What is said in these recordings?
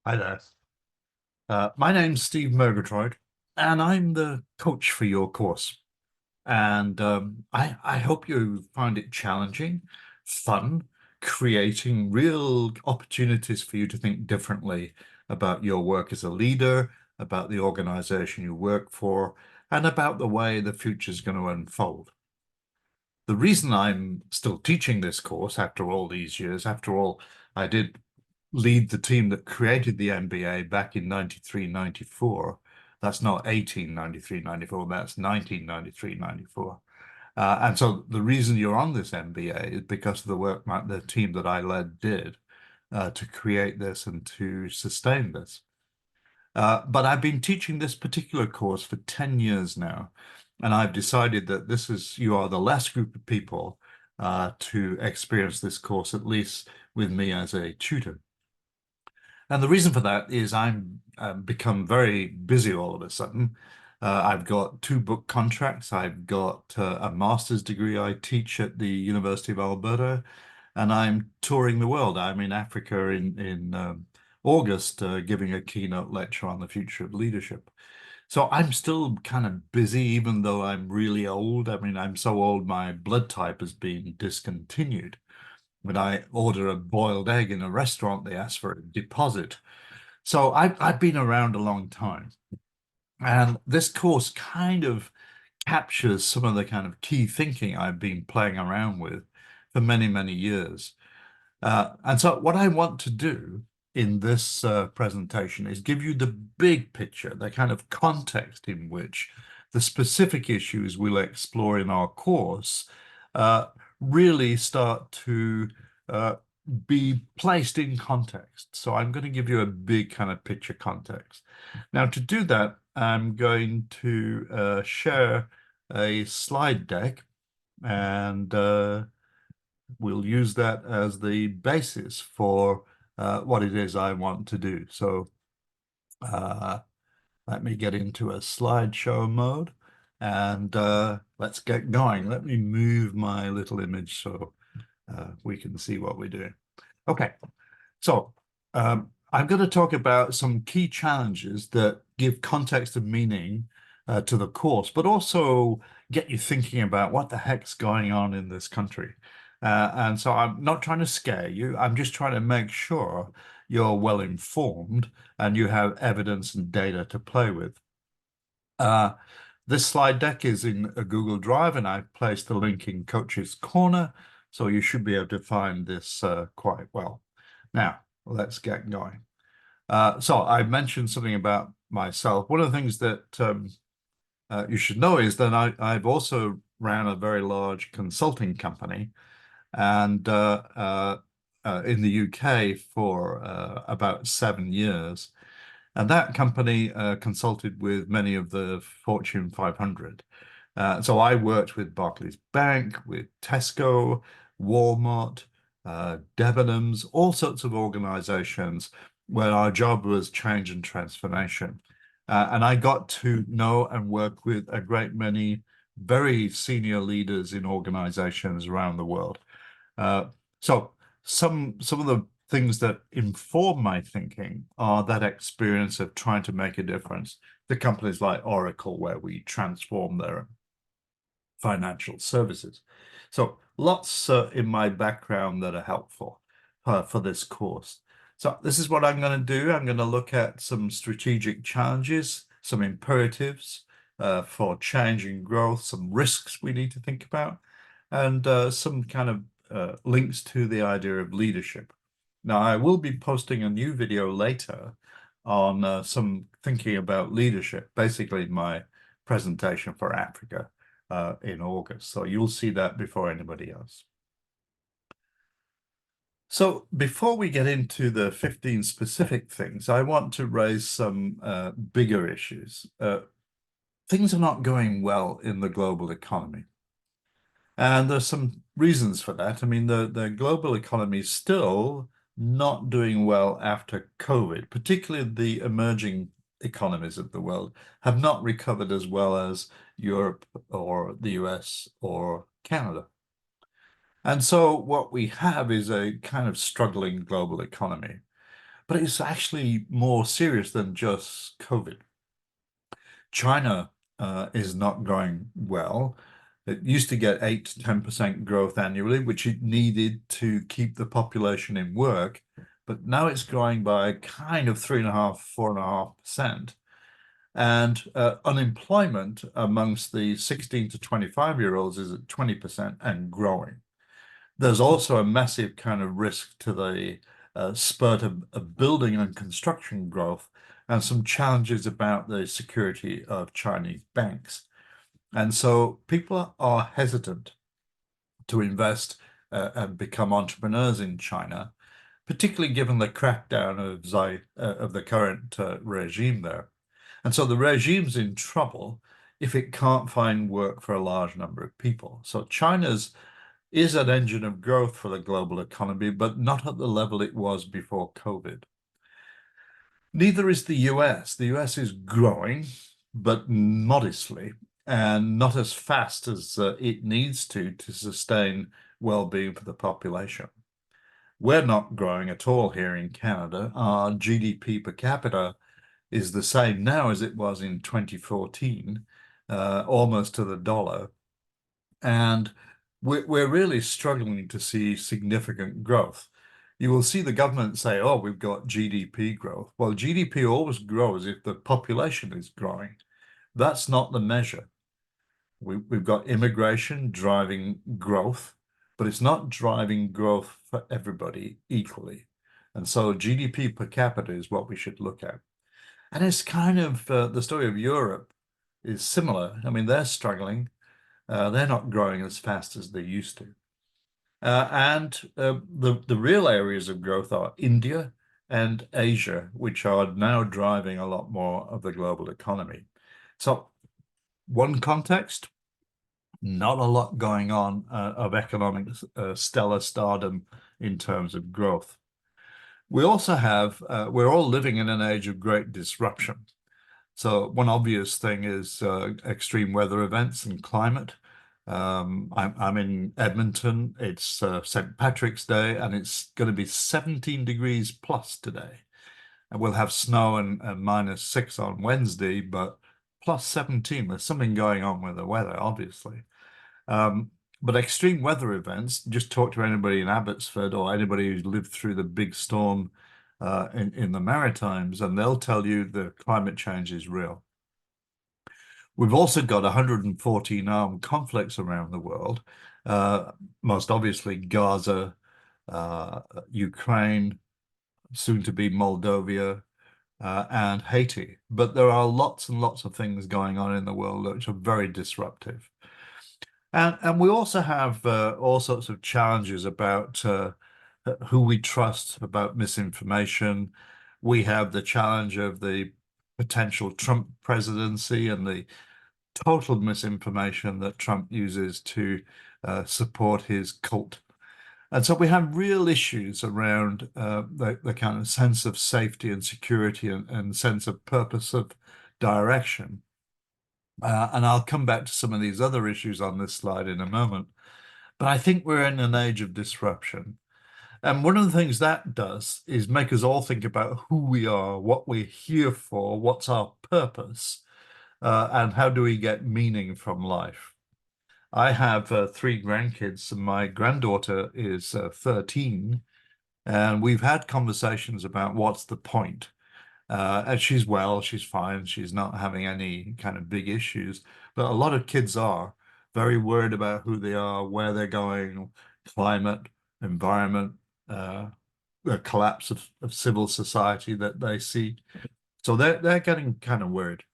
Hi there. My name's Steve Murgatroyd, and I'm the coach for your course. And I hope you find it challenging, fun, creating real opportunities for you to think differently about your work as a leader, about the organization you work for, and about the way the future is going to unfold. The reason I'm still teaching this course after all these years, after all, I did lead the team that created the MBA back in 93, 94. That's not 1893, 94, that's 1993, 94. And so the reason you're on this MBA is because of the work the team that I led did to create this and to sustain this. But I've been teaching this particular course for 10 years now, and I've decided that you are the last group of people to experience this course, at least with me as a tutor. And the reason for that is I'm become very busy all of a sudden. I've got two book contracts. I've got a master's degree I teach at the University of Alberta, and I'm touring the world. I'm in Africa in August, giving a keynote lecture on the future of leadership. So I'm still kind of busy, even though I'm really old. I mean, I'm so old, my blood type has been discontinued. When I order a boiled egg in a restaurant, they ask for a deposit. So I've been around a long time. And this course kind of captures some of the kind of key thinking I've been playing around with for many, many years. And so what I want to do in this presentation is give you the big picture, the kind of context in which the specific issues we'll explore in our course uh, really start to uh, be placed in context. So I'm going to give you a big kind of picture context. Now, to do that, I'm going to share a slide deck, and we'll use that as the basis for what it is I want to do. So uh, let me get into a slideshow mode, and let's get going. Let me move my little image so we can see what we're doing. Okay, so I'm going to talk about some key challenges that give context and meaning to the course, but also get you thinking about what the heck's going on in this country. And so I'm not trying to scare you. I'm just trying to make sure you're well informed and you have evidence and data to play with. Uh, this slide deck is in a Google Drive, and I've placed the link in Coach's Corner, so you should be able to find this quite well. Now, let's get going. So I mentioned something about myself. One of the things that you should know is that I've also ran a very large consulting company, and in the UK for about 7 years. And that company consulted with many of the Fortune 500. So I worked with Barclays Bank, with Tesco, Walmart, Debenhams, all sorts of organizations where our job was change and transformation. And I got to know and work with a great many very senior leaders in organizations around the world. So some of the things that inform my thinking are that experience of trying to make a difference. The companies like Oracle, where we transform their financial services. So lots in my background that are helpful for this course. So this is what I'm going to do. I'm going to look at some strategic challenges, some imperatives for change and growth, some risks we need to think about, and some kind of links to the idea of leadership. Now, I will be posting a new video later on some thinking about leadership, basically my presentation for Africa in August. So you'll see that before anybody else. So before we get into the 15 specific things, I want to raise some bigger issues. Things are not going well in the global economy. And there's some reasons for that. I mean, the global economy is still not doing well after COVID, particularly the emerging economies of the world have not recovered as well as Europe or the US or Canada. And so what we have is a kind of struggling global economy. but it's actually more serious than just COVID. China is not growing well. It used to get 8 to 10% growth annually, which it needed to keep the population in work. But now it's growing by kind of 3.5, 4.5%. And unemployment amongst the 16 to 25-year-olds is at 20% and growing. There's also a massive kind of risk to the spurt of building and construction growth and some challenges about the security of Chinese banks. And so people are hesitant to invest and become entrepreneurs in China, particularly given the crackdown of the current regime there. And so the regime's in trouble if it can't find work for a large number of people. So China's is an engine of growth for the global economy, but not at the level it was before COVID. Neither is the US. The US is growing, but modestly and not as fast as it needs to sustain well-being for the population. We're not growing at all here in Canada. Our GDP per capita is the same now as it was in 2014, almost to the dollar. And we're really struggling to see significant growth. You will see the government say, oh, we've got GDP growth. Well, GDP always grows if the population is growing. That's not the measure. We've got immigration driving growth, but it's not driving growth for everybody equally. And so GDP per capita is what we should look at. And it's kind of the story of Europe is similar. I mean, they're struggling. They're not growing as fast as they used to. The real areas of growth are India and Asia, which are now driving a lot more of the global economy. So one context, not a lot going on of economic stellar stardom in terms of growth. We also have, we're all living in an age of great disruption. So one obvious thing is extreme weather events and climate. I'm in Edmonton. It's St. Patrick's Day, and it's going to be 17 degrees plus today. And we'll have snow and -6 on Wednesday, but plus 17. There's something going on with the weather, obviously. But extreme weather events, just talk to anybody in Abbotsford or anybody who's lived through the big storm in the Maritimes, and they'll tell you the climate change is real. We've also got 114 armed conflicts around the world, most obviously Gaza, Ukraine, soon to be Moldova, and Haiti. But there are lots and lots of things going on in the world which are very disruptive. And we also have all sorts of challenges about who we trust, about misinformation. We have the challenge of the potential Trump presidency and the total misinformation that Trump uses to support his cult. And so we have real issues around the kind of sense of safety and security and sense of purpose of direction. And I'll come back to some of these other issues on this slide in a moment. But I think we're in an age of disruption. And one of the things that does is make us all think about who we are, what we're here for, what's our purpose, and how do we get meaning from life. I have 3 grandkids, and my granddaughter is 13, and we've had conversations about what's the point. And she's well, she's fine, she's not having any kind of big issues, but a lot of kids are very worried about who they are, where they're going, climate, environment, the collapse of civil society that they see. So they're getting kind of worried.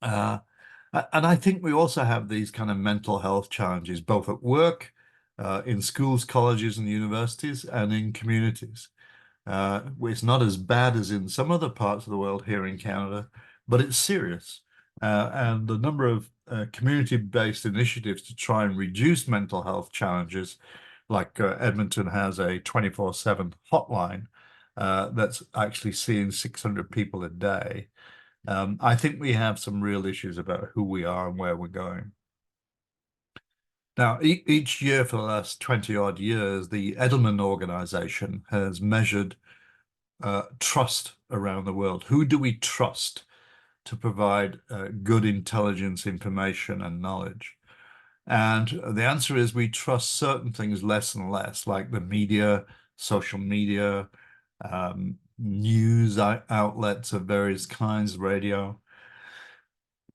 And I think we also have these kind of mental health challenges, both at work, in schools, colleges, and universities, and in communities. It's not as bad as in some other parts of the world here in Canada, but it's serious. And the number of community-based initiatives to try and reduce mental health challenges, like Edmonton has a 24/7 hotline that's actually seeing 600 people a day. I think we have some real issues about who we are and where we're going. Now, each year for the last 20 odd years, the Edelman organization has measured trust around the world? Who do we trust to provide good intelligence, information, and knowledge? And the answer is we trust certain things less and less, like the media, social media, news outlets of various kinds, radio.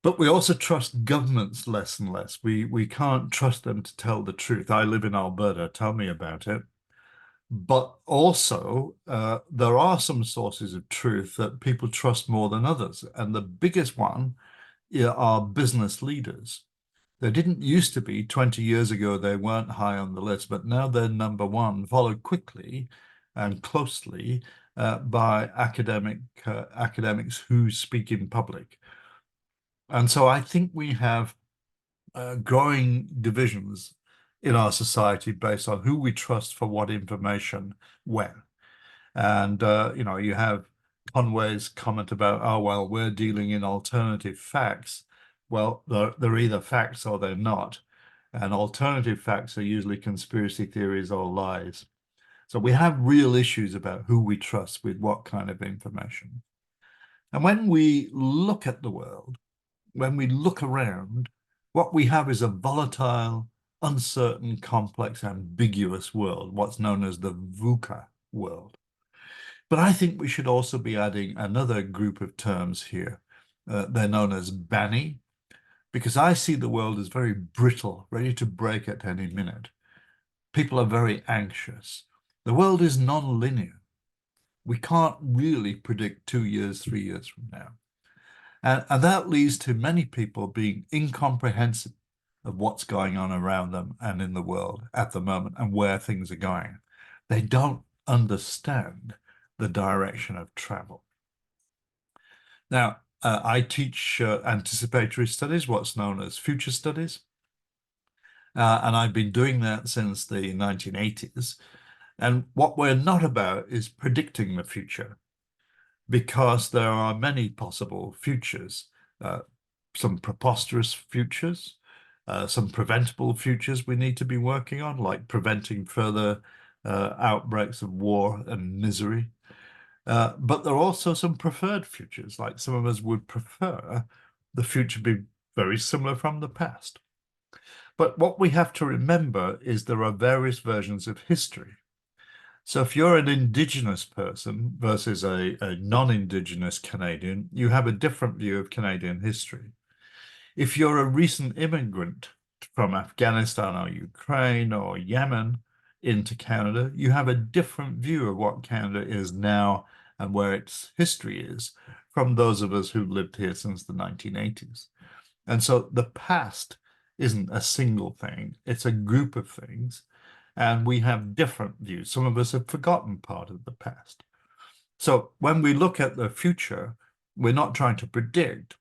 But we also trust governments less and less. We can't trust them to tell the truth. I live in Alberta. Tell me about it. But also, there are some sources of truth that people trust more than others. And the biggest one are business leaders. They didn't used to be 20 years ago, they weren't high on the list, but now they're number one, followed quickly and closely by academics who speak in public. And so I think we have growing divisions in our society based on who we trust for what information when. And, you have Conway's comment about, oh, well, we're dealing in alternative facts. Well, they're either facts or they're not. And alternative facts are usually conspiracy theories or lies. So we have real issues about who we trust with what kind of information. And when we look at the world, when we look around, what we have is a volatile, uncertain, complex, ambiguous world, what's known as the VUCA world. But I think we should also be adding another group of terms here. They're known as BANI, because I see the world as very brittle, ready to break at any minute. People are very anxious. The world is non-linear. We can't really predict 2 years, 3 years from now. And that leads to many people being incomprehensive of what's going on around them and in the world at the moment and where things are going. They don't understand the direction of travel. Now, I teach anticipatory studies, what's known as future studies. And I've been doing that since the 1980s. And what we're not about is predicting the future, because there are many possible futures, some preposterous futures, some preventable futures we need to be working on, like preventing further outbreaks of war and misery. But there are also some preferred futures, like some of us would prefer the future be very similar from the past. But what we have to remember is there are various versions of history. So if you're an Indigenous person versus a non-Indigenous Canadian, you have a different view of Canadian history. If you're a recent immigrant from Afghanistan or Ukraine or Yemen into Canada, you have a different view of what Canada is now and where its history is from those of us who lived here since the 1980s. And so the past isn't a single thing, it's a group of things. And we have different views. Some of us have forgotten part of the past. So when we look at the future, we're not trying to predict.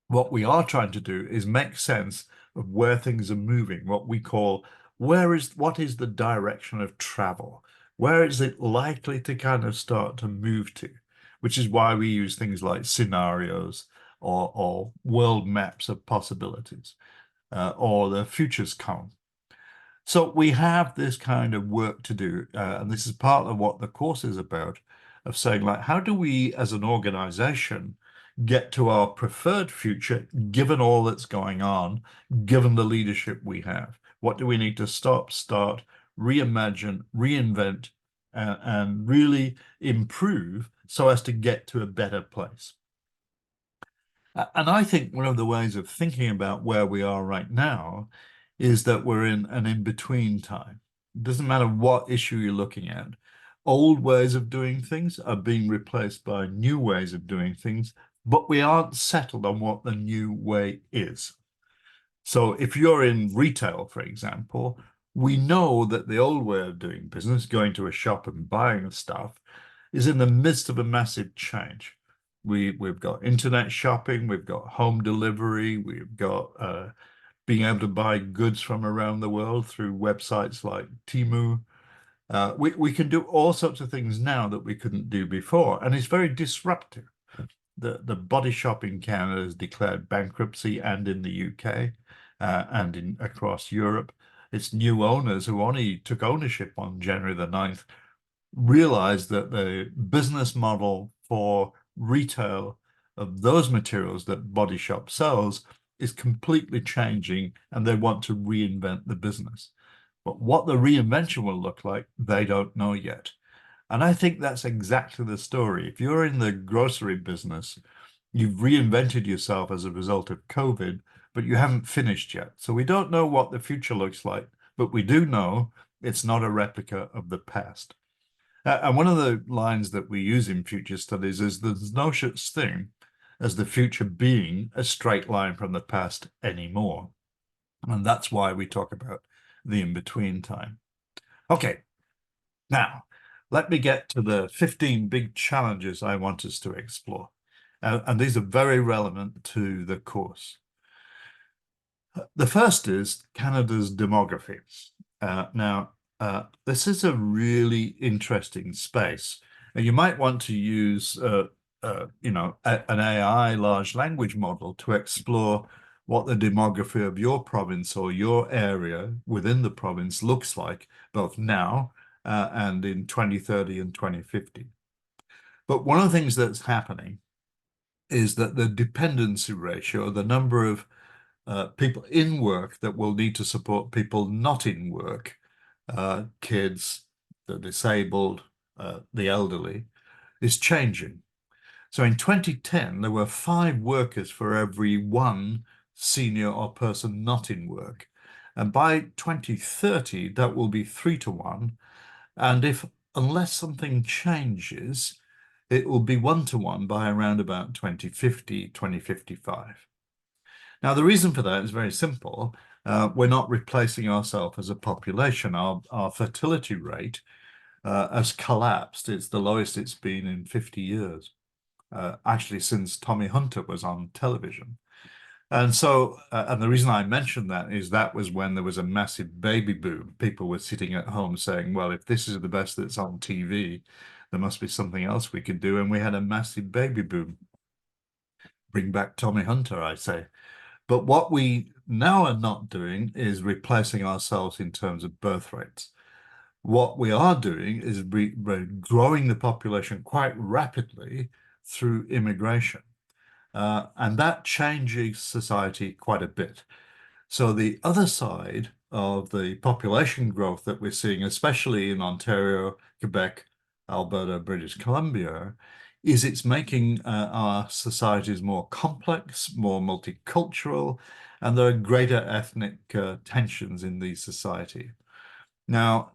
What we are trying to do is make sense of where things are moving, what we call what is the direction of travel? Where is it likely to kind of start to move to? Which is why we use things like scenarios or world maps of possibilities or the futures column. So we have this kind of work to do, and this is part of what the course is about, of saying, like, how do we as an organization get to our preferred future, given all that's going on, given the leadership we have? What do we need to stop, start, reimagine, reinvent, and really improve so as to get to a better place? And I think one of the ways of thinking about where we are right now is that we're in an in-between time. It doesn't matter what issue you're looking at. Old ways of doing things are being replaced by new ways of doing things, but we aren't settled on what the new way is. So if you're in retail, for example, we know that the old way of doing business, going to a shop and buying stuff, is in the midst of a massive change. We've got internet shopping, we've got home delivery, we've got being able to buy goods from around the world through websites like Temu. We can do all sorts of things now that we couldn't do before, and it's very disruptive. The Body Shop in Canada has declared bankruptcy, and in the UK and across Europe. Its new owners, who only took ownership on January the 9th, realize that the business model for retail of those materials that Body Shop sells is completely changing, and they want to reinvent the business. But what the reinvention will look like, they don't know yet. And I think that's exactly the story. If you're in the grocery business, you've reinvented yourself as a result of COVID, but you haven't finished yet. So we don't know what the future looks like, but we do know it's not a replica of the past. And one of the lines that we use in future studies is there's no such thing as the future being a straight line from the past anymore. And that's why we talk about the in-between time. Okay, now let me get to the 15 big challenges I want us to explore. And these are very relevant to the course. The first is Canada's demography. This is a really interesting space. And you might want to use, an AI large language model to explore what the demography of your province or your area within the province looks like, both now and in 2030 and 2050. But one of the things that's happening is that the dependency ratio, the number of people in work that will need to support people not in work, kids, the disabled, the elderly, is changing. So in 2010, there were 5 workers for every 1 senior or person not in work. And by 2030, that will be 3 to 1. And unless something changes, it will be 1 to 1 by around about 2050, 2055. Now, the reason for that is very simple. We're not replacing ourselves as a population. Our fertility rate has collapsed. It's the lowest it's been in 50 years, actually since Tommy Hunter was on television. And so, and the reason I mentioned that is that was when there was a massive baby boom. People were sitting at home saying, well, if this is the best that's on TV, there must be something else we could do. And we had a massive baby boom. Bring back Tommy Hunter, I say. But what we now are not doing is replacing ourselves in terms of birth rates. What we are doing is growing the population quite rapidly through immigration. And that changes society quite a bit. So the other side of the population growth that we're seeing, especially in Ontario, Quebec, Alberta, British Columbia, is it's making our societies more complex, more multicultural, and there are greater ethnic tensions in the society. Now,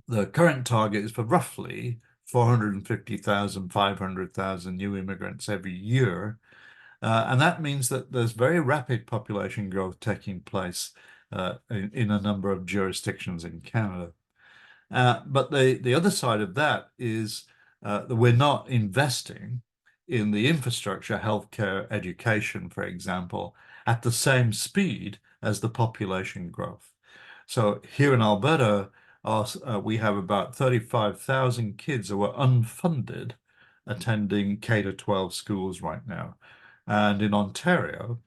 the current target is for roughly 450,000, 500,000 new immigrants every year. And that means that there's very rapid population growth taking place in a number of jurisdictions in Canada. But the other side of that is that we're not investing in the infrastructure, healthcare, education, for example, at the same speed as the population growth. So here in Alberta, we have about 35,000 kids who are unfunded attending K-12 schools right now. And in Ontario,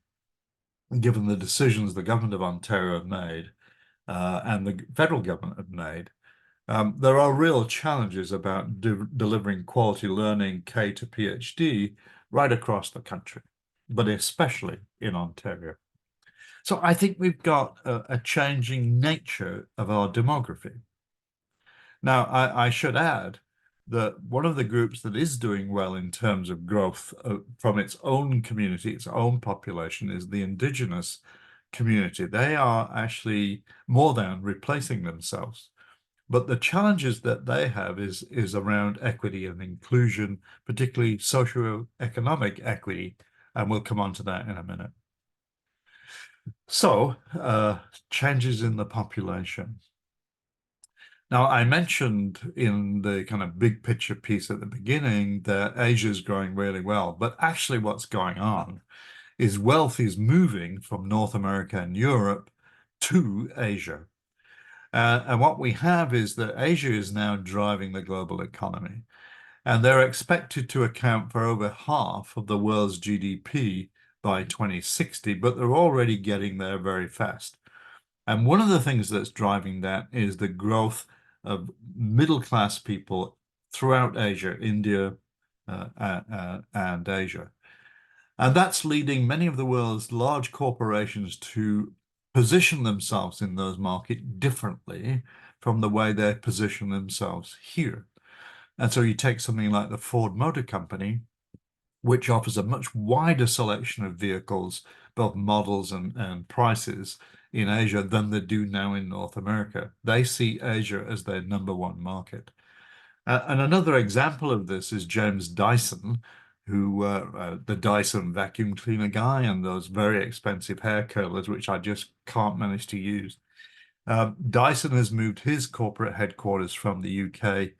given the decisions the government of Ontario have made and the federal government have made, there are real challenges about delivering quality learning K to PhD right across the country, but especially in Ontario. So I think we've got a changing nature of our demography. Now, I should add that one of the groups that is doing well in terms of growth from its own community, its own population, is the Indigenous community. They are actually more than replacing themselves. But the challenges that they have is around equity and inclusion, particularly socio-economic equity, and we'll come on to that in a minute. So, changes in the population. Now, I mentioned in the kind of big picture piece at the beginning that Asia is growing really well, but actually what's going on is wealth is moving from North America and Europe to Asia. And what we have is that Asia is now driving the global economy, and they're expected to account for over half of the world's GDP by 2060, but they're already getting there very fast. And one of the things that's driving that is the growth of middle-class people throughout Asia, India, and Asia. And that's leading many of the world's large corporations to position themselves in those markets differently from the way they position themselves here. And so you take something like the Ford Motor Company, which offers a much wider selection of vehicles, both models and prices in Asia than they do now in North America. They see Asia as their number one market. And another example of this is James Dyson, who the Dyson vacuum cleaner guy and those very expensive hair curlers, which I just can't manage to use. Dyson has moved his corporate headquarters from the UK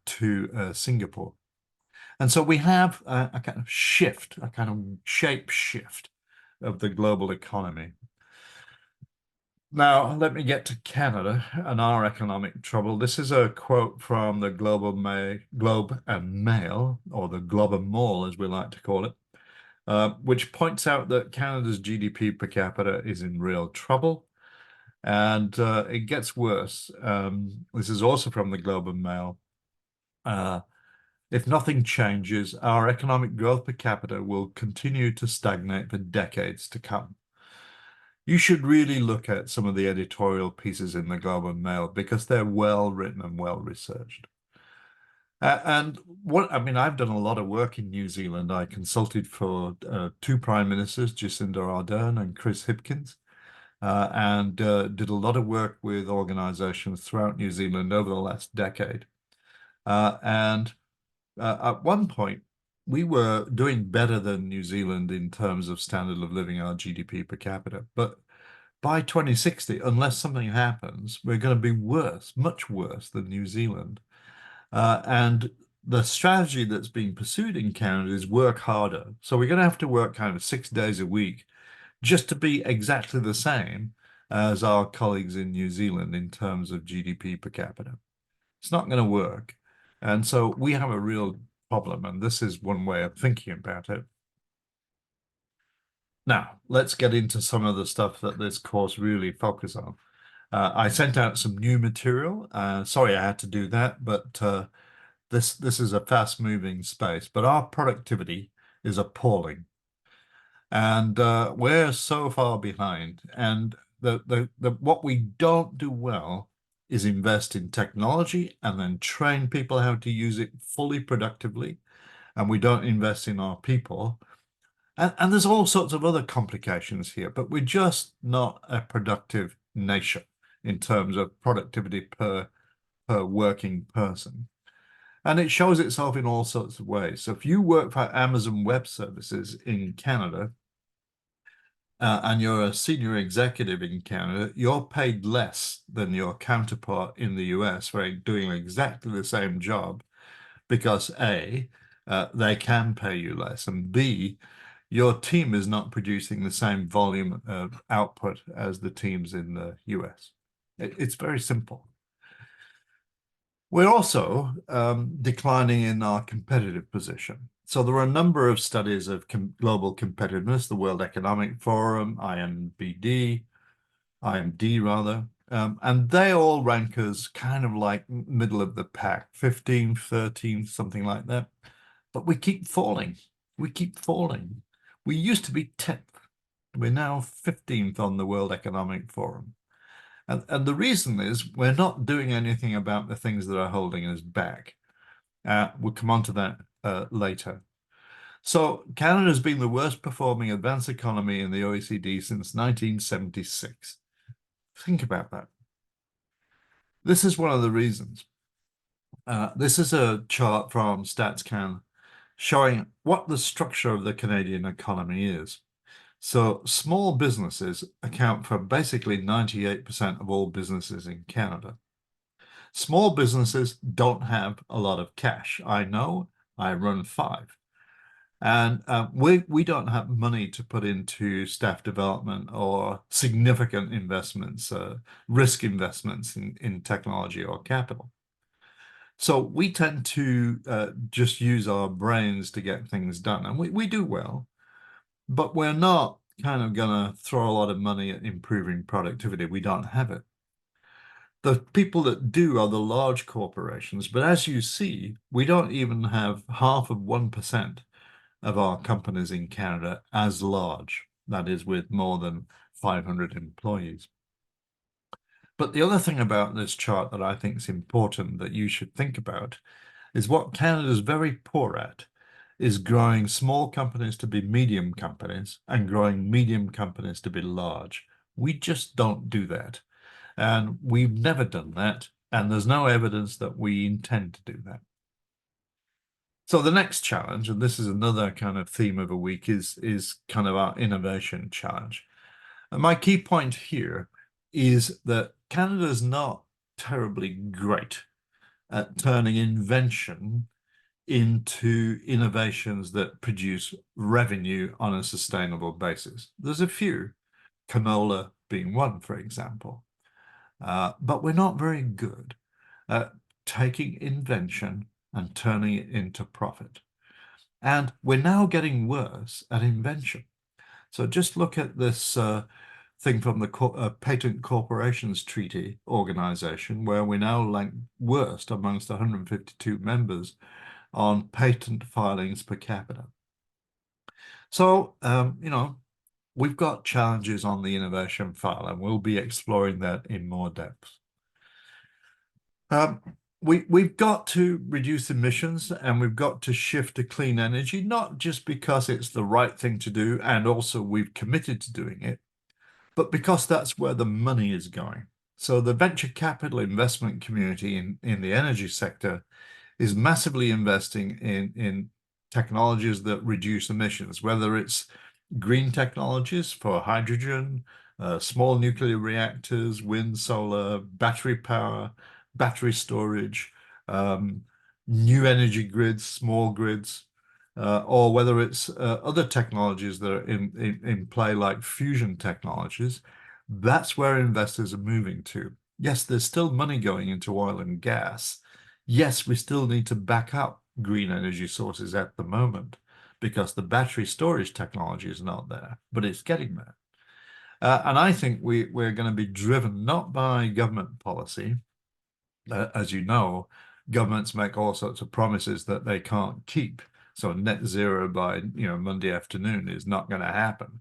to Singapore. And so we have a kind of shift, a kind of shape shift of the global economy. Now, let me get to Canada and our economic trouble. This is a quote from the Globe and Mail, or the Globe and Mail, as we like to call it, which points out that Canada's GDP per capita is in real trouble. And it gets worse. This is also from the Globe and Mail. If nothing changes, our economic growth per capita will continue to stagnate for decades to come. You should really look at some of the editorial pieces in the Globe and Mail because they're well written and well researched. And what I mean, I've done a lot of work in New Zealand. I consulted for two prime ministers, Jacinda Ardern and Chris Hipkins, and did a lot of work with organizations throughout New Zealand over the last decade. And at one point, we were doing better than New Zealand in terms of standard of living, our GDP per capita. But by 2060, unless something happens, we're going to be worse, much worse than New Zealand. And the strategy that's being pursued in Canada is work harder. So we're going to have to work kind of 6 days a week just to be exactly the same as our colleagues in New Zealand in terms of GDP per capita. It's not going to work. And so we have a real problem, and this is one way of thinking about it. Now, let's get into some of the stuff that this course really focuses on. I sent out some new material. Sorry I had to do that, but this is a fast-moving space. But our productivity is appalling. And we're so far behind. And what we don't do well is invest in technology and then train people how to use it fully productively. And we don't invest in our people. And there's all sorts of other complications here, but we're just not a productive nation in terms of productivity per working person. And it shows itself in all sorts of ways. So if you work for Amazon Web Services in Canada, and you're a senior executive in Canada, you're paid less than your counterpart in the US for doing exactly the same job because A, they can pay you less, and B, your team is not producing the same volume of output as the teams in the US. It's very simple. We're also declining in our competitive position. So there are a number of studies of global competitiveness, the World Economic Forum, IMD rather, and they all rank us kind of like middle of the pack, 15th, 13th, something like that. But we keep falling. We keep falling. We used to be 10th. We're now 15th on the World Economic Forum. And the reason is we're not doing anything about the things that are holding us back. We'll come on to that later. So Canada's been the worst performing advanced economy in the OECD since 1976. Think about that. This is one of the reasons. This is a chart from StatsCan showing what the structure of the Canadian economy is. So small businesses account for basically 98% of all businesses in Canada. Small businesses don't have a lot of cash. I know, I run 5. And we don't have money to put into staff development or significant investments, risk investments in technology or capital. So we tend to just use our brains to get things done. And we do well, but we're not kind of going to throw a lot of money at improving productivity. We don't have it. The people that do are the large corporations, but as you see, we don't even have half of 1% of our companies in Canada as large, that is, with more than 500 employees. But the other thing about this chart that I think is important that you should think about is what Canada is very poor at is growing small companies to be medium companies and growing medium companies to be large. We just don't do that. And we've never done that. And there's no evidence that we intend to do that. So the next challenge, and this is another kind of theme of a week, is kind of our innovation challenge. And my key point here is that Canada is not terribly great at turning invention into innovations that produce revenue on a sustainable basis. There's a few, canola being one, for example. But we're not very good at taking invention and turning it into profit. And we're now getting worse at invention. So just look at this thing from the Patent Corporations Treaty Organization, where we're now ranked worst amongst 152 members on patent filings per capita. So, we've got challenges on the innovation file, and we'll be exploring that in more depth. We've got to reduce emissions, and we've got to shift to clean energy, not just because it's the right thing to do, and also we've committed to doing it, but because that's where the money is going. So the venture capital investment community in the energy sector is massively investing in technologies that reduce emissions, whether it's green technologies for hydrogen, small nuclear reactors, wind, solar, battery power, battery storage, new energy grids, small grids, or whether it's other technologies that are in play like fusion technologies. That's where investors are moving to. Yes, there's still money going into oil and gas. Yes, we still need to back up green energy sources at the moment because the battery storage technology is not there, but it's getting there. And I think we're going to be driven not by government policy. As you know, governments make all sorts of promises that they can't keep. So net zero by Monday afternoon is not going to happen.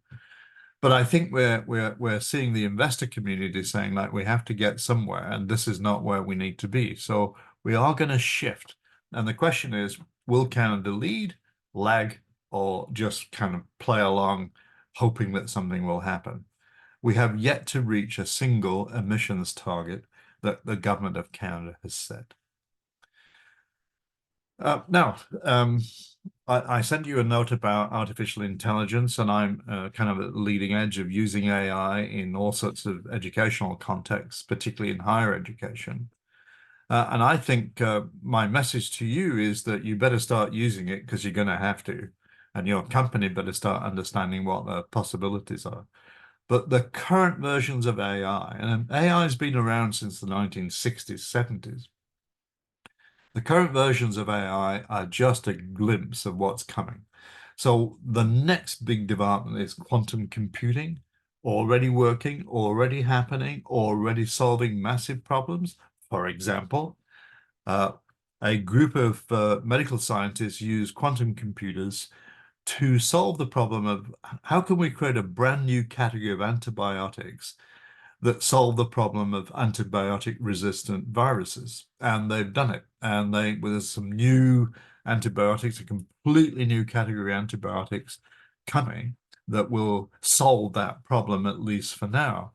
But I think we're seeing the investor community saying like we have to get somewhere, and this is not where we need to be. So we are going to shift. And the question is, will Canada lead, lag, or just kind of play along, hoping that something will happen? We have yet to reach a single emissions target that the government of Canada has set. Now, I sent you a note about artificial intelligence, and I'm kind of at the leading edge of using AI in all sorts of educational contexts, particularly in higher education. And I think my message to you is that you better start using it because you're going to have to, and your company better start understanding what the possibilities are. But the current versions of AI, and AI has been around since the 1960s, 70s. The current versions of AI are just a glimpse of what's coming. So the next big development is quantum computing, already working, already happening, already solving massive problems. For example, a group of medical scientists use quantum computers to solve the problem of how can we create a brand new category of antibiotics that solve the problem of antibiotic-resistant viruses. And they've done it. And with some new antibiotics, a completely new category of antibiotics coming that will solve that problem, at least for now.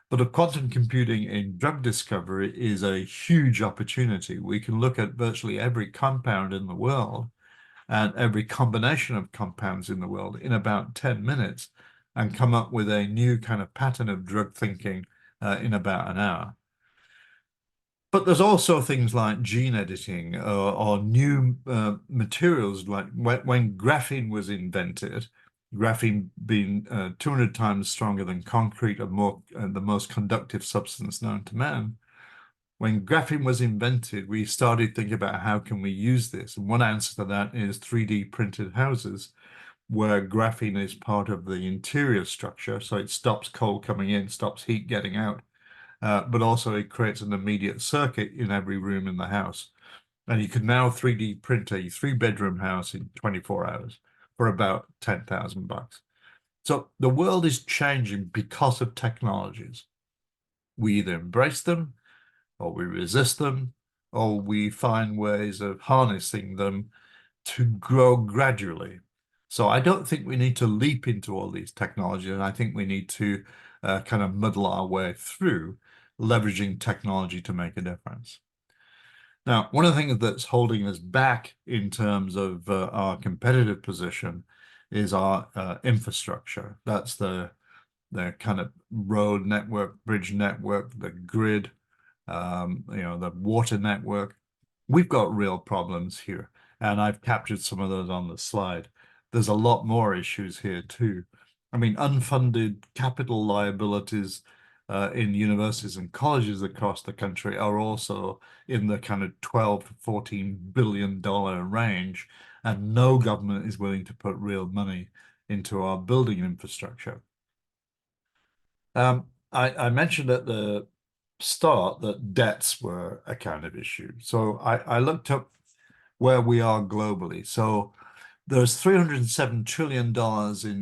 But quantum computing in drug discovery is a huge opportunity. We can look at virtually every compound in the world and every combination of compounds in the world in about 10 minutes and come up with a new kind of pattern of drug thinking in about an hour. But there's also things like gene editing or new materials, like when graphene was invented, graphene being 200 times stronger than concrete and the most conductive substance known to man. When graphene was invented, we started thinking about how can we use this? And one answer to that is 3D printed houses, where graphene is part of the interior structure. So it stops cold coming in, stops heat getting out. but also it creates an immediate circuit in every room in the house. And you can now 3D print a three-bedroom house in 24 hours for about 10,000 bucks. So the world is changing because of technologies. We either embrace them or we resist them, or we find ways of harnessing them to grow gradually. So I don't think we need to leap into all these technologies, and I think we need to kind of muddle our way through leveraging technology to make a difference. Now, one of the things that's holding us back in terms of our competitive position is our infrastructure. That's the kind of road network, bridge network, the grid, the water network. We've got real problems here, and I've captured some of those on the slide. There's a lot more issues here too. I mean, unfunded capital liabilities in universities and colleges across the country are also in the kind of 12 to 14 billion dollar range, and no government is willing to put real money into our building infrastructure. I mentioned at the start that debts were a kind of issue. So I looked up where we are globally. So there's $307 trillion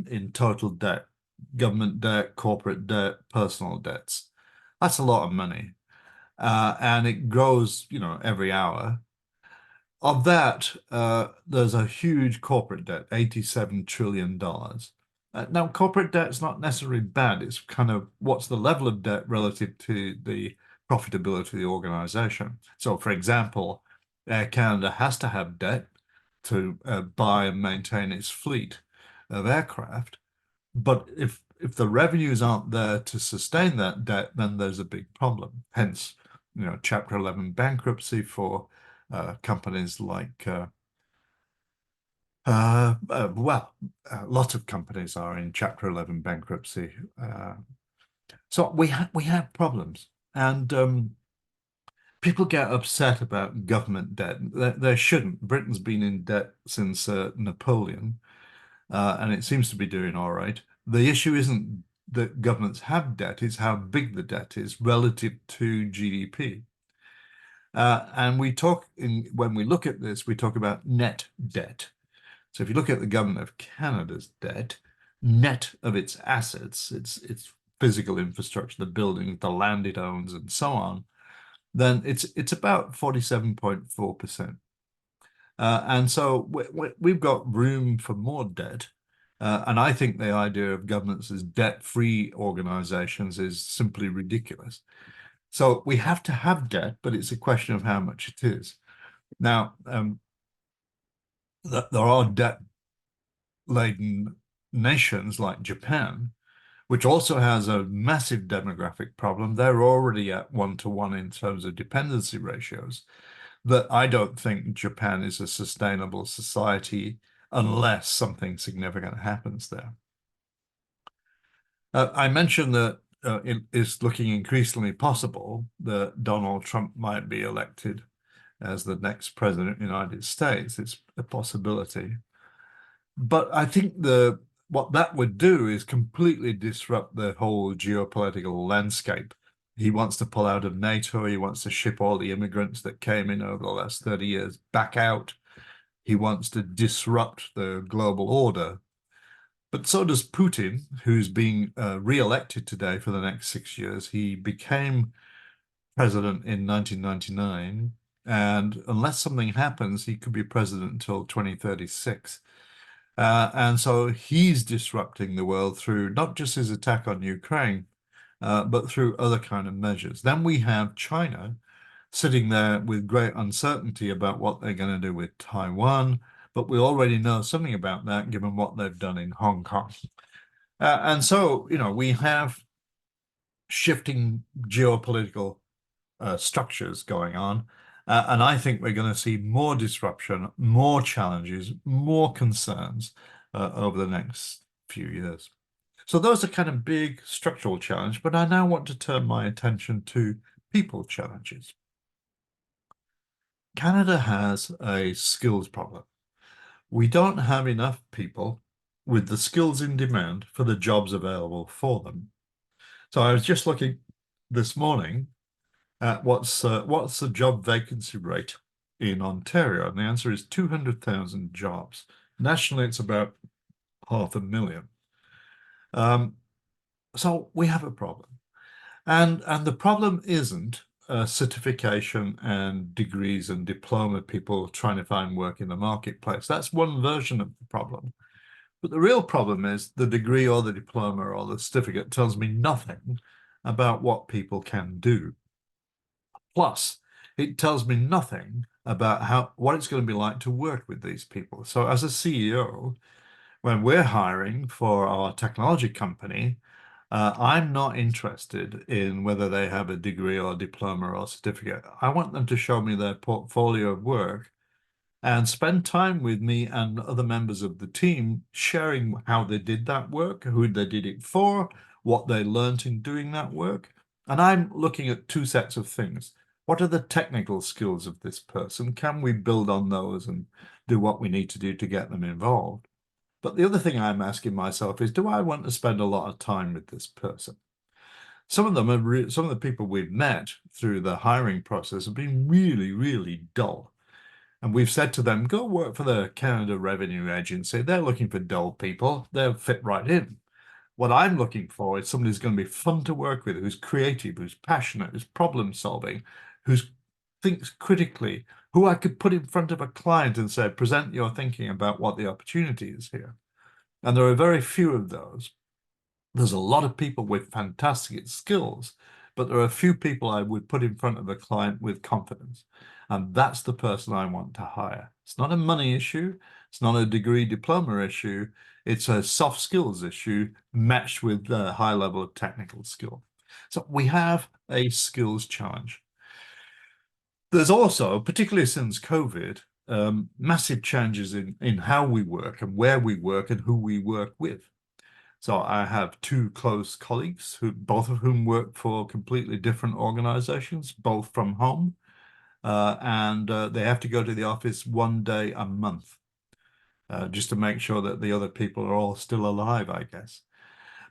in total debt, government debt, corporate debt, personal debts. That's a lot of money. And it grows, every hour. Of that, there's a huge corporate debt, $87 trillion. Now, corporate debt's not necessarily bad. It's kind of what's the level of debt relative to the profitability of the organization. So, for example, Air Canada has to have debt to buy and maintain its fleet of aircraft. But if the revenues aren't there to sustain that debt, then there's a big problem. Hence, Chapter 11 bankruptcy for companies like lots of companies are in Chapter 11 bankruptcy. So we have problems, and people get upset about government debt. They shouldn't. Britain's been in debt since Napoleon, and it seems to be doing all right. The issue isn't that governments have debt; it's how big the debt is relative to GDP. And when we look at this, we talk about net debt. So if you look at the government of Canada's debt, net of its assets, its physical infrastructure, the buildings, the land it owns, and so on, then it's about 47.4%. And so we've got room for more debt. And I think the idea of governments as debt-free organizations is simply ridiculous. So we have to have debt, but it's a question of how much it is. Now, there are debt-laden nations like Japan, which also has a massive demographic problem. They're already at 1-to-1 in terms of dependency ratios. That I don't think Japan is a sustainable society unless something significant happens there. I mentioned that it is looking increasingly possible that Donald Trump might be elected as the next president of the United States. It's a possibility. But I think what that would do is completely disrupt the whole geopolitical landscape. He wants to pull out of NATO. He wants to ship all the immigrants that came in over the last 30 years back out. He wants to disrupt the global order. But so does Putin, who's being re-elected today for the next 6 years. He became president in 1999, and unless something happens, he could be president until 2036. And so he's disrupting the world through not just his attack on Ukraine, but through other kind of measures. Then we have China sitting there with great uncertainty about what they're going to do with Taiwan, but we already know something about that given what they've done in Hong Kong. And so, we have shifting geopolitical structures going on. And I think we're going to see more disruption, more challenges, more concerns over the next few years. So those are kind of big structural challenges, but I now want to turn my attention to people challenges. Canada has a skills problem. We don't have enough people with the skills in demand for the jobs available for them. So I was just looking this morning at what's the job vacancy rate in Ontario, and the answer is 200,000 jobs. Nationally, it's about 500,000. So we have a problem. And the problem isn't certification and degrees and diploma people trying to find work in the marketplace. That's one version of the problem. But the real problem is the degree or the diploma or the certificate tells me nothing about what people can do. Plus, it tells me nothing about what it's going to be like to work with these people. So as a CEO, when we're hiring for our technology company, I'm not interested in whether they have a degree or diploma or certificate. I want them to show me their portfolio of work and spend time with me and other members of the team sharing how they did that work, who they did it for, what they learned in doing that work. And I'm looking at two sets of things. What are the technical skills of this person? Can we build on those and do what we need to do to get them involved? But the other thing I'm asking myself is, do I want to spend a lot of time with this person? Some of them are some of the people we've met through the hiring process have been really, really dull. And we've said to them, go work for the Canada Revenue Agency. They're looking for dull people. They'll fit right in. What I'm looking for is somebody who's going to be fun to work with, who's creative, who's passionate, who's problem solving, who thinks critically, who I could put in front of a client and say, present your thinking about what the opportunity is here. And there are very few of those. There's a lot of people with fantastic skills, but there are a few people I would put in front of a client with confidence. And that's the person I want to hire. It's not a money issue. It's not a degree diploma issue. It's a soft skills issue matched with a high level of technical skill. So we have a skills challenge. There's also, particularly since COVID, massive changes in how we work and where we work and who we work with. So I have two close colleagues who both of whom work for completely different organizations, both from home, and they have to go to the office one day a month, just to make sure that the other people are all still alive, I guess.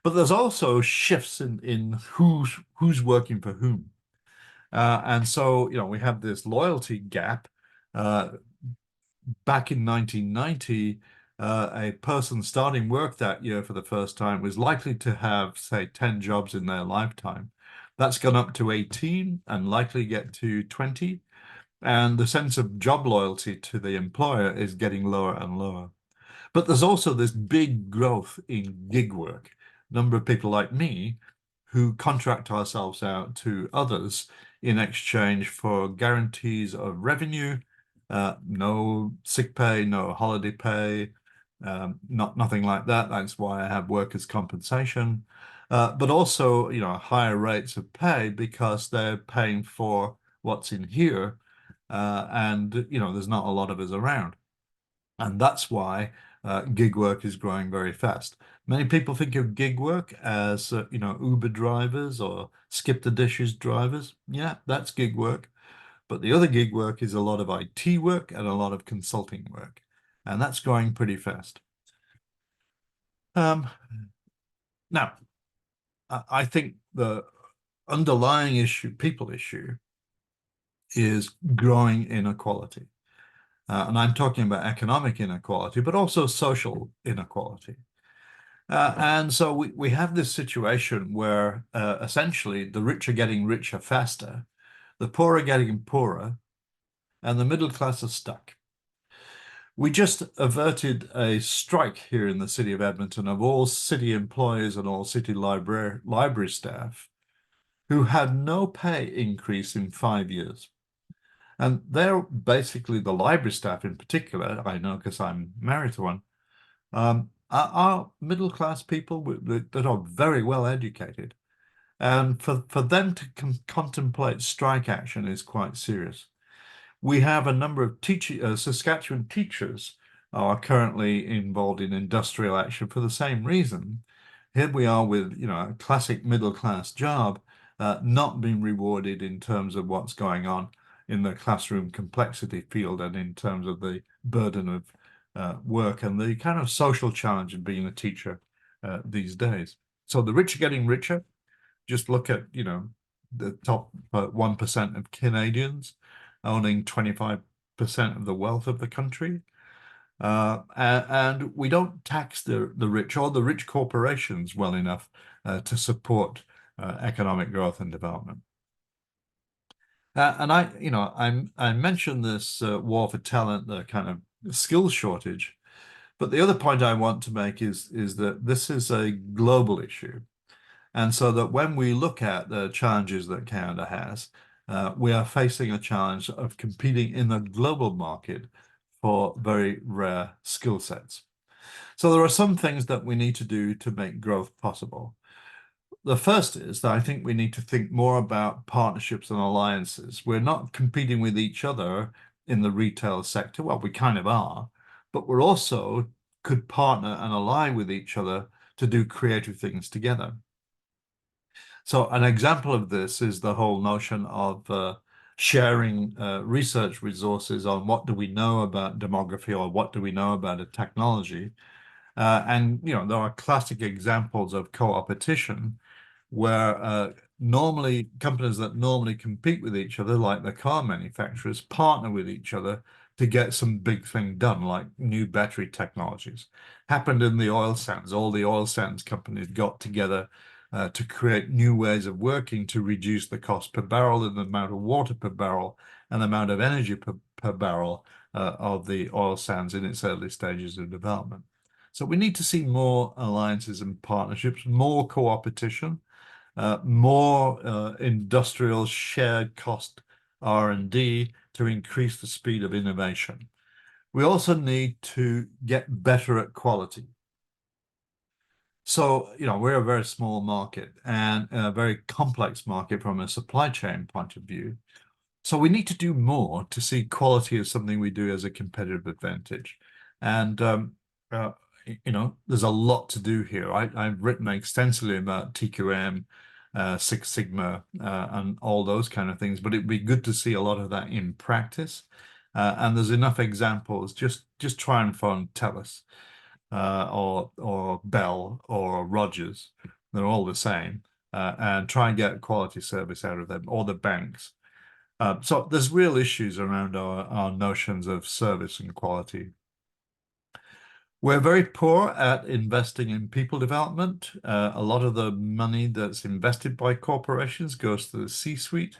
But there's also shifts in who's working for whom. And so, we have this loyalty gap. Uh, Back in 1990, a person starting work that year for the first time was likely to have, say, 10 jobs in their lifetime. That's gone up to 18 and likely get to 20. And the sense of job loyalty to the employer is getting lower and lower. But there's also this big growth in gig work. Number of people like me who contract ourselves out to others in exchange for guarantees of revenue, no sick pay, no holiday pay, nothing like that. That's why I have workers' compensation. But also, higher rates of pay because they're paying for what's in here, and there's not a lot of us around. And that's why gig work is growing very fast. Many people think of gig work as, Uber drivers or skip the dishes drivers. Yeah, that's gig work. But the other gig work is a lot of IT work and a lot of consulting work. And that's growing pretty fast. Um, Now, I think the underlying people issue is growing inequality. And I'm talking about economic inequality, but also social inequality. And so we have this situation where essentially the rich are getting richer faster, the poor are getting poorer, and the middle class are stuck. We just averted a strike here in the city of Edmonton of all city employees and all city library staff who had no pay increase in 5 years. And they're basically the library staff in particular, I know because I'm married to one, are middle class people that are very well educated. And for them to contemplate strike action is quite serious. We have a number of Saskatchewan teachers are currently involved in industrial action for the same reason. Here we are with, a classic middle class job, not being rewarded in terms of what's going on in the classroom complexity field and in terms of the burden of work and the kind of social challenge of being a teacher these days. So the rich are getting richer. Just look at, the top 1% of Canadians owning 25% of the wealth of the country. And we don't tax the rich or the rich corporations well enough to support economic growth and development. And I mentioned this war for talent, the kind of skills shortage. But the other point I want to make is that this is a global issue. And so that when we look at the challenges that Canada has, we are facing a challenge of competing in the global market for very rare skill sets. So there are some things that we need to do to make growth possible. The first is that I think we need to think more about partnerships and alliances. We're not competing with each other in the retail sector. Well, we kind of are, but we're also could partner and ally with each other to do creative things together. So an example of this is the whole notion of sharing research resources on what do we know about demography or what do we know about a technology. And there are classic examples of co-opetition where normally companies that normally compete with each other, like the car manufacturers, partner with each other to get some big thing done, like new battery technologies. Happened in the oil sands. All the oil sands companies got together to create new ways of working to reduce the cost per barrel and the amount of water per barrel and the amount of energy per barrel of the oil sands in its early stages of development. So we need to see more alliances and partnerships, more co-opetition, more industrial shared cost R&D to increase the speed of innovation. We also need to get better at quality. So, we're a very small market and a very complex market from a supply chain point of view. So we need to do more to see quality as something we do as a competitive advantage. And, there's a lot to do here. I've written extensively about TQM, Six Sigma, and all those kind of things, but it'd be good to see a lot of that in practice. And there's enough examples. Just try and phone TELUS or Bell or Rogers. They're all the same. And try and get quality service out of them, or the banks. So there's real issues around our notions of service and quality. We're very poor at investing in people development. A lot of the money that's invested by corporations goes to the C-suite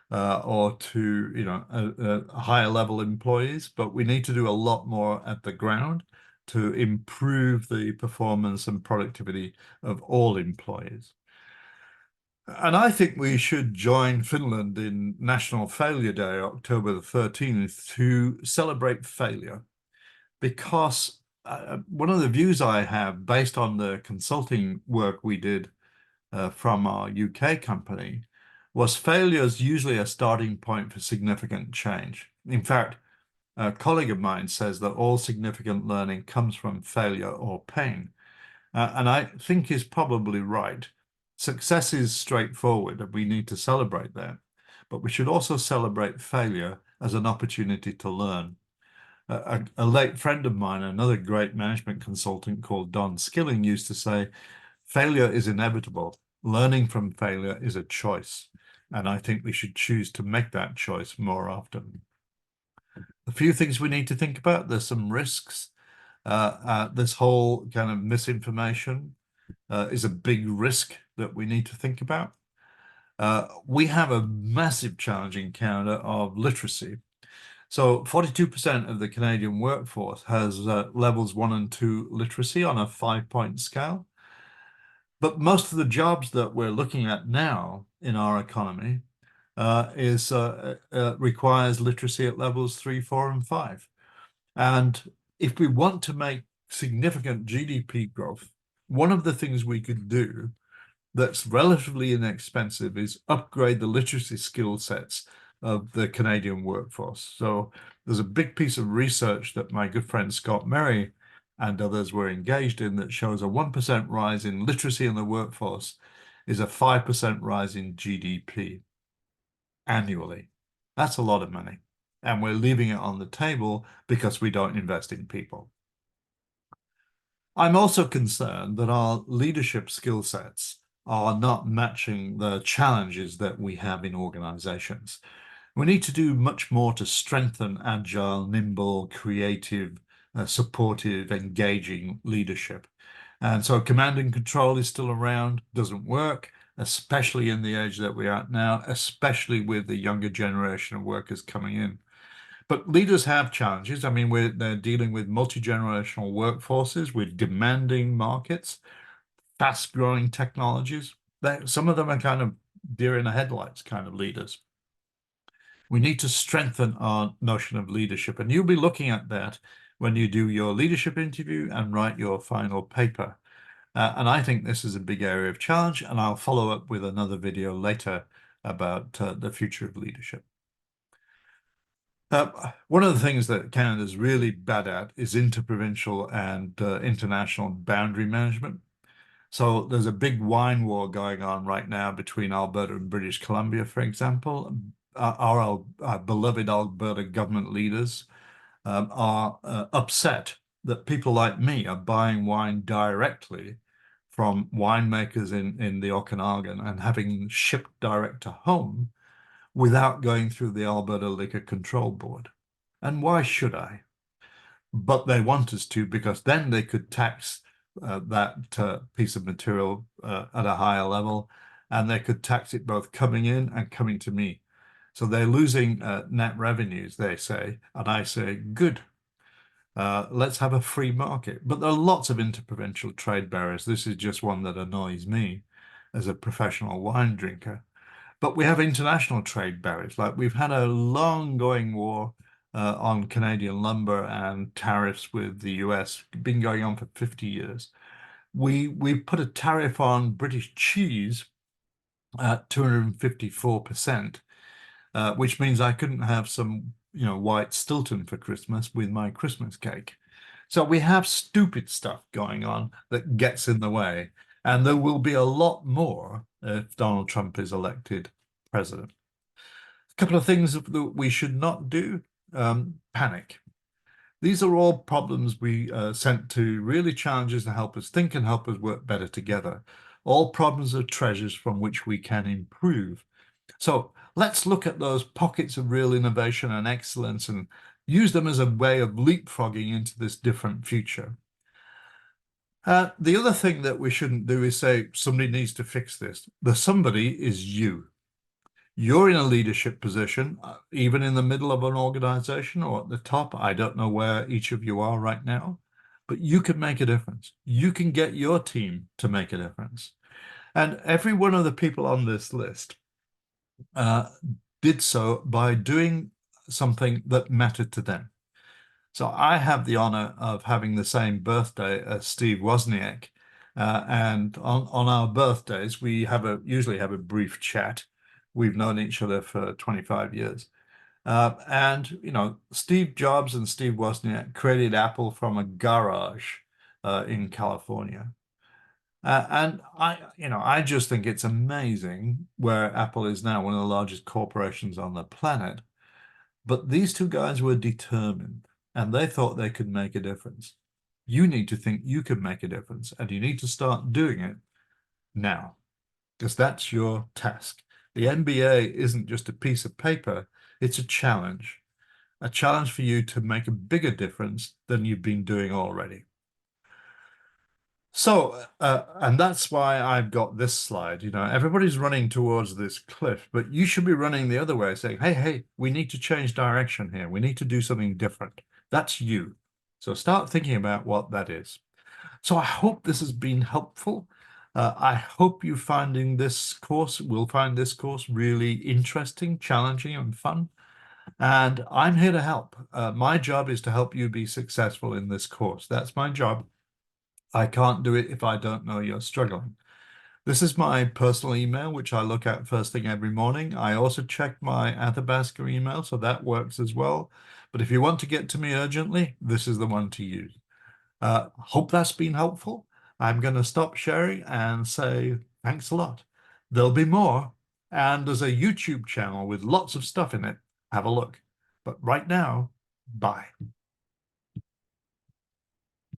or to higher level employees, but we need to do a lot more at the ground to improve the performance and productivity of all employees. And I think we should join Finland in National Failure Day, October the 13th, to celebrate failure. Because one of the views I have, based on the consulting work we did from our UK company, was failure is usually a starting point for significant change. In fact, a colleague of mine says that all significant learning comes from failure or pain. And I think he's probably right. Success is straightforward, and we need to celebrate that. But we should also celebrate failure as an opportunity to learn. A late friend of mine, another great management consultant called Don Skilling, used to say, failure is inevitable. Learning from failure is a choice. And I think we should choose to make that choice more often. A few things we need to think about. There's some risks. This whole kind of misinformation is a big risk that we need to think about. We have a massive challenge in Canada of literacy. So 42% of the Canadian workforce has levels 1 and 2 literacy on a 5-point scale. But most of the jobs that we're looking at now in our economy requires literacy at levels 3, 4, and 5. And if we want to make significant GDP growth, one of the things we could do that's relatively inexpensive is upgrade the literacy skill sets of the Canadian workforce. So there's a big piece of research that my good friend Scott Merry and others were engaged in that shows a 1% rise in literacy in the workforce is a 5% rise in GDP annually. That's a lot of money. And we're leaving it on the table because we don't invest in people. I'm also concerned that our leadership skill sets are not matching the challenges that we have in organizations. We need to do much more to strengthen agile, nimble, creative, supportive, engaging leadership. And so command and control is still around, doesn't work, especially in the age that we're at now, especially with the younger generation of workers coming in. But leaders have challenges. I mean, they're dealing with multi-generational workforces, with demanding markets, fast-growing technologies. Some of them are kind of deer in the headlights kind of leaders. We need to strengthen our notion of leadership, and you'll be looking at that when you do your leadership interview and write your final paper. And I think this is a big area of challenge, and I'll follow up with another video later about the future of leadership. One of the things that Canada's really bad at is interprovincial and international boundary management. So there's a big wine war going on right now between Alberta and British Columbia, for example. Our beloved Alberta government leaders are upset that people like me are buying wine directly from winemakers in the Okanagan and having shipped direct to home without going through the Alberta Liquor Control Board. And why should I? But they want us to, because then they could tax that piece of material at a higher level, and they could tax it both coming in and coming to me. So they're losing net revenues, they say, and I say, good. Let's have a free market. But there are lots of interprovincial trade barriers. This is just one that annoys me as a professional wine drinker. But we have international trade barriers. Like we've had a long-going war on Canadian lumber and tariffs with the US, been going on for 50 years. We put a tariff on British cheese at 254%, which means I couldn't have some, white Stilton for Christmas with my Christmas cake. So we have stupid stuff going on that gets in the way, and there will be a lot more if Donald Trump is elected president. A couple of things that we should not do. Panic. These are all problems we sent to really challenges to help us think and help us work better together. All problems are treasures from which we can improve. So let's look at those pockets of real innovation and excellence and use them as a way of leapfrogging into this different future. The other thing that we shouldn't do is say somebody needs to fix this. The somebody is you. You're in a leadership position, even in the middle of an organization or at the top. I don't know where each of you are right now, but you can make a difference. You can get your team to make a difference. And every one of the people on this list did so by doing something that mattered to them. So I have the honor of having the same birthday as Steve Wozniak. And on our birthdays, we usually have a brief chat. We've known each other for 25 years. And, Steve Jobs and Steve Wozniak created Apple from a garage in California. And I just think it's amazing where Apple is now, one of the largest corporations on the planet. But these two guys were determined and they thought they could make a difference. You need to think you can make a difference, and you need to start doing it now, because that's your task. The MBA isn't just a piece of paper, it's a challenge for you to make a bigger difference than you've been doing already. So, and that's why I've got this slide. Everybody's running towards this cliff, but you should be running the other way, saying, hey, we need to change direction here. We need to do something different. That's you. So start thinking about what that is. So I hope this has been helpful. I hope you will find this course really interesting, challenging, and fun. And I'm here to help. My job is to help you be successful in this course. That's my job. I can't do it if I don't know you're struggling. This is my personal email, which I look at first thing every morning. I also check my Athabasca email, so that works as well. But if you want to get to me urgently, this is the one to use. Hope that's been helpful. I'm going to stop sharing and say thanks a lot. There'll be more, and there's a YouTube channel with lots of stuff in it. Have a look. But right now, bye.